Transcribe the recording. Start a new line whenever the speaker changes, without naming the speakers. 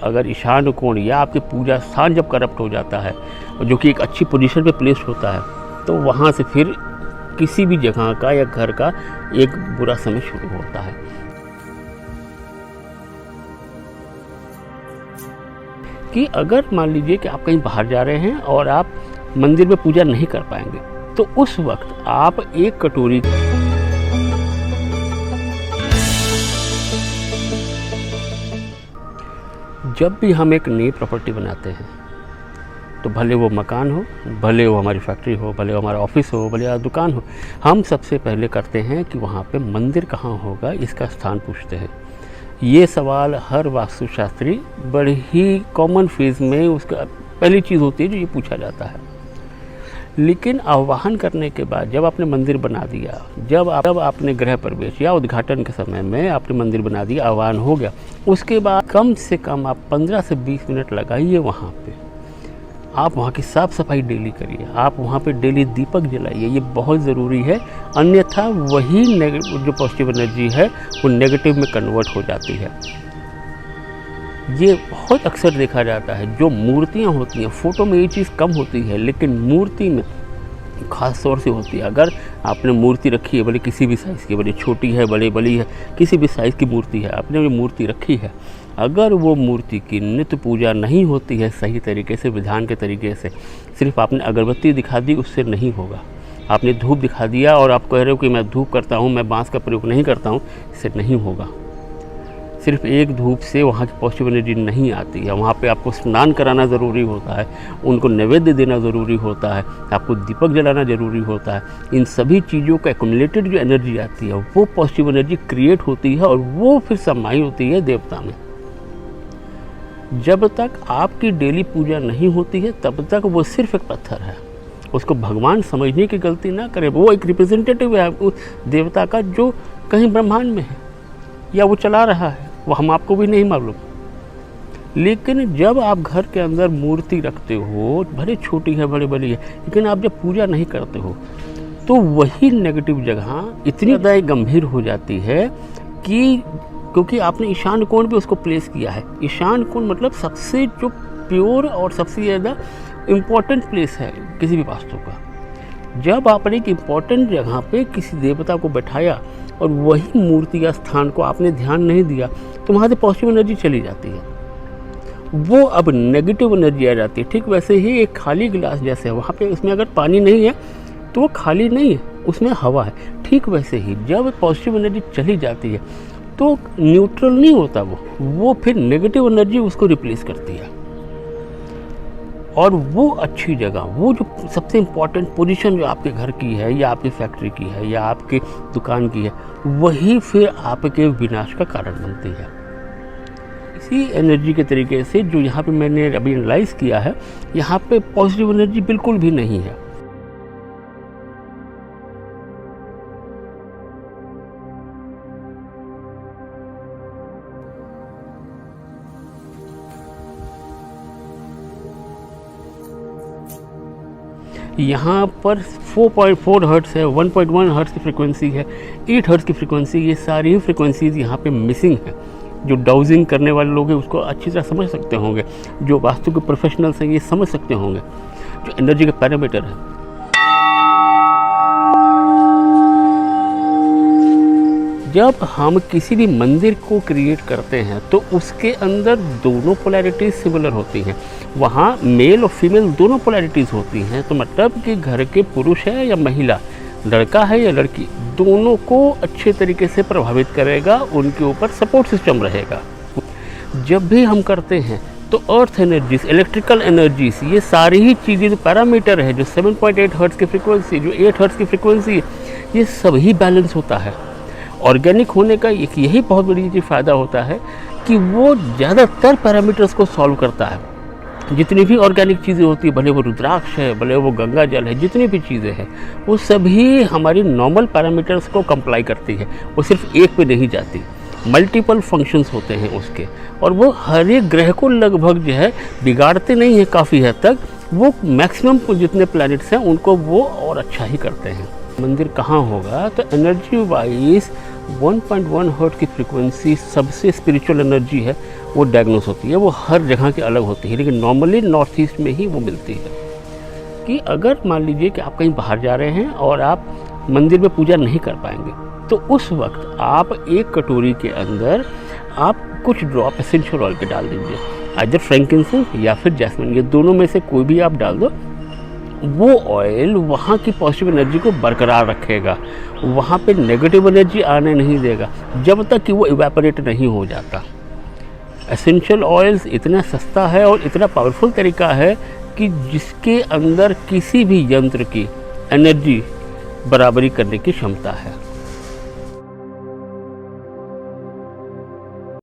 अगर ईशान कोण या आपकी पूजा स्थान जब करप्ट हो जाता है, जो कि एक अच्छी पोजीशन पे प्लेस होता है, तो वहाँ से फिर किसी भी जगह का या घर का एक बुरा समय शुरू होता है। कि अगर मान लीजिए कि आप कहीं बाहर जा रहे हैं और आप मंदिर में पूजा नहीं कर पाएंगे, तो उस वक्त आप एक कटोरी जब भी हम एक नई प्रॉपर्टी बनाते हैं, तो भले वो मकान हो, भले वो हमारी फैक्ट्री हो, भले वो हमारा ऑफिस हो, भले दुकान हो, हम सबसे पहले करते हैं कि वहाँ पे मंदिर कहाँ होगा इसका स्थान पूछते हैं। ये सवाल हर वास्तुशास्त्री बड़ी ही कॉमन फेज में उसका पहली चीज़ होती है जो ये पूछा जाता है। लेकिन आवाहन करने के बाद जब आपने मंदिर बना दिया, जब आपने गृह प्रवेश या उद्घाटन के समय में आपने मंदिर बना दिया, आह्वान हो गया, उसके बाद कम से कम आप 15 से 20 मिनट लगाइए वहाँ पे। आप वहाँ की साफ़ सफाई डेली करिए, आप वहाँ पे डेली दीपक जलाइए, ये बहुत ज़रूरी है। अन्यथा वही जो पॉजिटिव एनर्जी है वो नेगेटिव में कन्वर्ट हो जाती है। ये बहुत अक्सर देखा जाता है, जो मूर्तियाँ होती हैं, फ़ोटो में ये चीज़ कम होती है, लेकिन मूर्ति में ख़ास तौर से होती है। अगर आपने मूर्ति रखी है, भले किसी भी साइज़ की, भले छोटी है, बड़े बड़ी है, किसी भी साइज़ की मूर्ति है, आपने जो मूर्ति रखी है, अगर वो मूर्ति की नित्य पूजा नहीं होती है सही तरीके से, विधान के तरीके से, सिर्फ आपने अगरबत्ती दिखा दी, उससे नहीं होगा। आपने धूप दिखा दिया और आप कह रहे हो कि मैं धूप करता हूँ, मैं बाँस का प्रयोग नहीं करता हूँ, इससे नहीं होगा। सिर्फ एक धूप से वहाँ की पॉजिटिव एनर्जी नहीं आती है। वहाँ पे आपको स्नान कराना ज़रूरी होता है, उनको नैवेद्य देना ज़रूरी होता है, आपको दीपक जलाना ज़रूरी होता है। इन सभी चीज़ों का एक्युमुलेटेड जो एनर्जी आती है वो पॉजिटिव एनर्जी क्रिएट होती है और वो फिर समाई होती है देवता में। जब तक आपकी डेली पूजा नहीं होती है तब तक वो सिर्फ एक पत्थर है। उसको भगवान समझने की गलती ना करें। वो एक रिप्रेजेंटेटिव है उस देवता का जो कहीं ब्रह्मांड में है या वो चला रहा है, वो हम आपको भी नहीं मालूम। लेकिन जब आप घर के अंदर मूर्ति रखते हो, भले छोटी है भले बड़ी है, लेकिन आप जब पूजा नहीं करते हो तो वही नेगेटिव जगह इतनी ज़्यादा गंभीर हो जाती है कि क्योंकि आपने ईशान कोण पे उसको प्लेस किया है। ईशान कोण मतलब सबसे जो प्योर और सबसे ज़्यादा इम्पोर्टेंट प्लेस है किसी भी वास्तु का। जब आपने एक इम्पॉर्टेंट जगह पे किसी देवता को बैठाया और वही मूर्ति या स्थान को आपने ध्यान नहीं दिया, तो वहाँ से पॉजिटिव एनर्जी चली जाती है, वो अब नेगेटिव एनर्जी आ जाती है। ठीक वैसे ही एक खाली गिलास जैसे है, वहाँ पे उसमें अगर पानी नहीं है तो वो खाली नहीं है, उसमें हवा है। ठीक वैसे ही जब पॉजिटिव एनर्जी चली जाती है तो न्यूट्रल नहीं होता वो फिर नेगेटिव एनर्जी उसको रिप्लेस करती है। और वो अच्छी जगह, वो जो सबसे इम्पॉर्टेंट पोजीशन जो आपके घर की है या आपकी फैक्ट्री की है या आपकी दुकान की है, वही फिर आपके विनाश का कारण बनती है। इसी एनर्जी के तरीके से जो यहाँ पे मैंने अभी एनालाइज किया है, यहाँ पे पॉजिटिव एनर्जी बिल्कुल भी नहीं है। यहाँ पर 4.4 हर्ट्ज़ है, 1.1 हर्ट्ज़ की फ्रीक्वेंसी है, 8 हर्ट्ज़ की फ्रीक्वेंसी, ये सारी फ्रीक्वेंसीज़ यहाँ पे मिसिंग है। जो डाउजिंग करने वाले लोग हैं उसको अच्छी तरह समझ सकते होंगे, जो वास्तु के प्रोफेशनल्स हैं ये समझ सकते होंगे, जो एनर्जी के पैरामीटर है। जब हम किसी भी मंदिर को क्रिएट करते हैं तो उसके अंदर दोनों पोलैरिटीज़ सिमिलर होती हैं। वहाँ मेल और फीमेल दोनों पोलैरिटीज़ होती हैं। तो मतलब कि घर के पुरुष है या महिला, लड़का है या लड़की, दोनों को अच्छे तरीके से प्रभावित करेगा, उनके ऊपर सपोर्ट सिस्टम रहेगा। जब भी हम करते हैं तो अर्थ एनर्जीज, इलेक्ट्रिकल एनर्जीज, ये सारी ही चीज़ें जो पैरामीटर है, जो 7.8 हर्ट्ज़ की फ्रिक्वेंसी, जो 8 हर्ट्ज़ की फ्रिक्वेंसी है, ये सभी बैलेंस होता है। ऑर्गेनिक होने का एक यही बहुत बड़ी फ़ायदा होता है कि वो ज़्यादातर पैरामीटर्स को सॉल्व करता है। जितनी भी ऑर्गेनिक चीज़ें होती है, भले वो रुद्राक्ष है, भले वो गंगा जल है, जितनी भी चीज़ें हैं, वो सभी हमारी नॉर्मल पैरामीटर्स को कंप्लाई करती है। वो सिर्फ एक पे नहीं जाती, मल्टीपल फंक्शंस होते हैं उसके, और वो हर एक ग्रह को लगभग जो है बिगाड़ते नहीं हैं काफ़ी हद तक। वो मैक्सिमम जितने प्लैनेट्स हैं उनको वो और अच्छा ही करते हैं। मंदिर कहाँ होगा, तो एनर्जी वाइज 1.1 हर्ट्ज़ की फ्रिक्वेंसी सबसे स्पिरिचुअल एनर्जी है, वो डायग्नोस होती है। वो हर जगह की अलग होती है, लेकिन नॉर्मली नॉर्थ ईस्ट में ही वो मिलती है। कि अगर मान लीजिए कि आप कहीं बाहर जा रहे हैं और आप मंदिर में पूजा नहीं कर पाएंगे, तो उस वक्त आप एक कटोरी के अंदर आप कुछ ड्रॉप एसेंशियल ऑयल के डाल दीजिए, आइदर फ्रैंकिंसेंस या फिर जैस्मिन, ये दोनों में से कोई भी आप डाल दो। वो ऑयल वहाँ की पॉजिटिव एनर्जी को बरकरार रखेगा, वहाँ पे नेगेटिव एनर्जी आने नहीं देगा जब तक कि वो इवेपोरेट नहीं हो जाता। एसेंशियल ऑयल्स इतना सस्ता है और इतना पावरफुल तरीका है कि जिसके अंदर किसी भी यंत्र की एनर्जी बराबरी करने की क्षमता है।